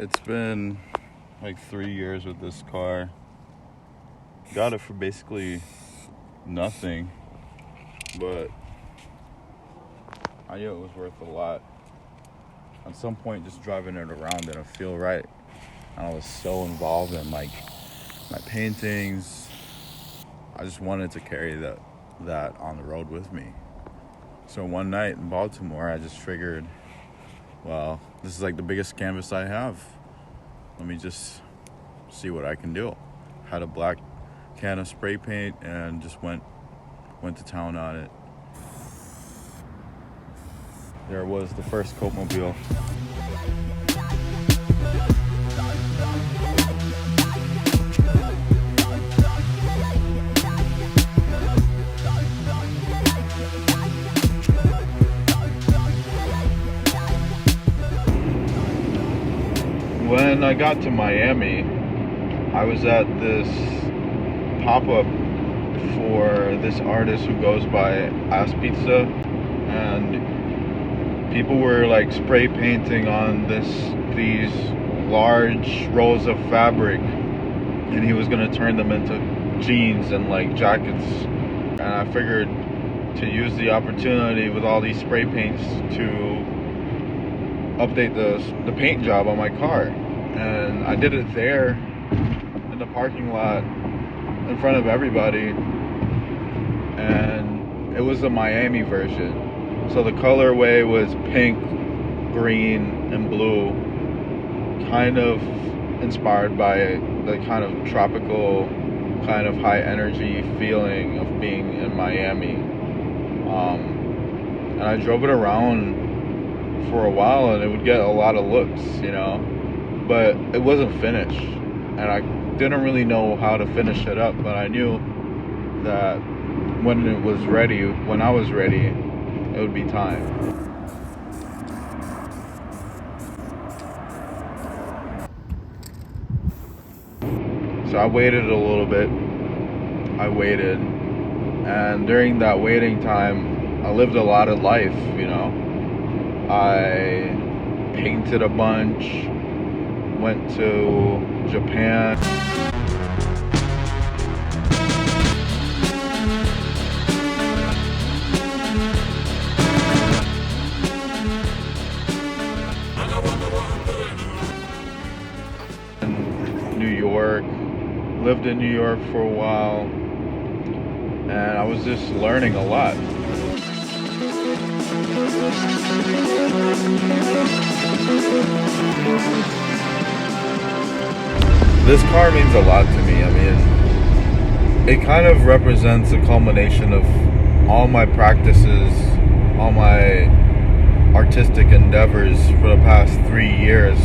It's been like 3 years with this car. Got it for basically nothing, but I knew it was worth a lot. At some point, just driving it around didn't feel right. And I was so involved in like my paintings. I just wanted to carry that on the road with me. So one night in Baltimore, I just figured, well, this is like the biggest canvas I have. Let me just see what I can do. Had a black can of spray paint and just went to town on it. There was the first Coatmobile. When I got to Miami, I was at this pop-up for this artist who goes by aleqth, and people were like spray painting on these large rolls of fabric, and he was gonna turn them into jeans and like jackets. And I figured to use the opportunity with all these spray paints to update the paint job on my car. And I did it there in the parking lot in front of everybody, and it was a Miami version. So the colorway was pink, green, and blue, kind of inspired by the kind of tropical, kind of high energy feeling of being in Miami. And I drove it around for a while, and it would get a lot of looks, but it wasn't finished, and I didn't really know how to finish it up, but I knew that when I was ready, it would be time. So I waited a little bit. And during that waiting time, I lived a lot of life, I painted a bunch, went to Japan. New York, lived in New York for a while, and I was just learning a lot. This car means a lot to me. I mean, it kind of represents a culmination of all my practices, all my artistic endeavors for the past 3 years.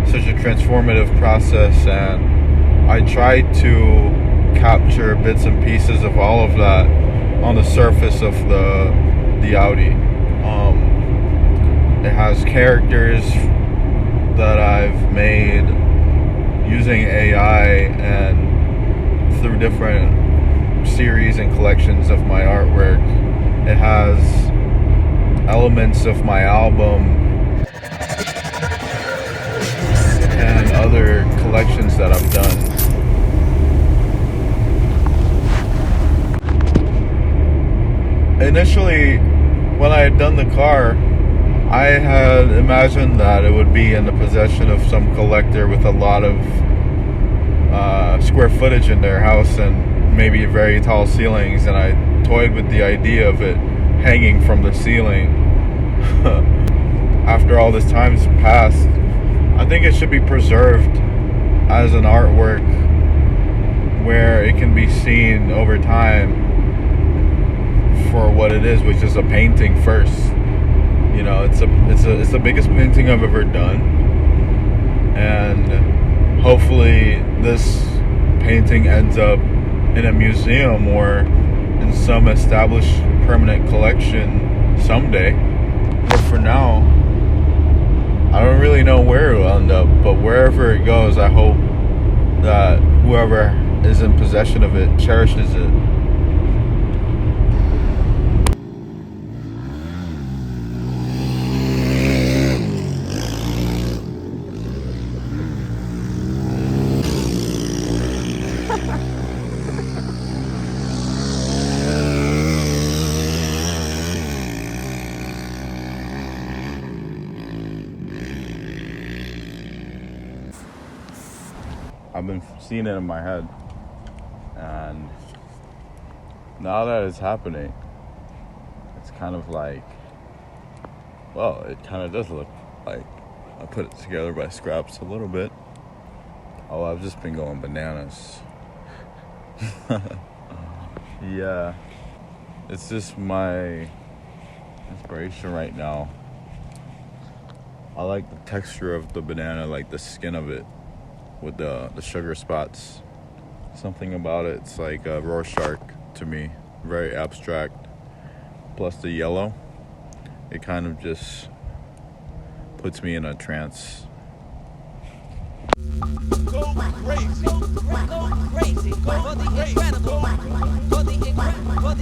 Such a transformative process, and I tried to capture bits and pieces of all of that on the surface of the Audi. It has characters that I've made using AI and through different series and collections of my artwork. It has elements of my album and other collections that I've done. Initially, when I had done the car, I had imagined that it would be in the possession of some collector with a lot of square footage in their house and maybe very tall ceilings, and I toyed with the idea of it hanging from the ceiling. After all this time has passed, I think it should be preserved as an artwork where it can be seen over time for what it is, which is a painting first. It's the biggest painting I've ever done, and hopefully this painting ends up in a museum or in some established permanent collection someday. But for now, I don't really know where it'll end up, but wherever it goes, I hope that whoever is in possession of it cherishes it. I've been seeing it in my head. And now that it's happening, it's kind of like, well, it kind of does look like I put it together by scraps a little bit. Oh, I've just been going bananas. Yeah, it's just my inspiration right now. I like the texture of the banana, like the skin of it with the sugar spots. Something about it, it's like a Rorschach to me, very abstract. Plus the yellow, it kind of just puts me in a trance. Go crazy, go crazy, go for the incredible, for the incredible, for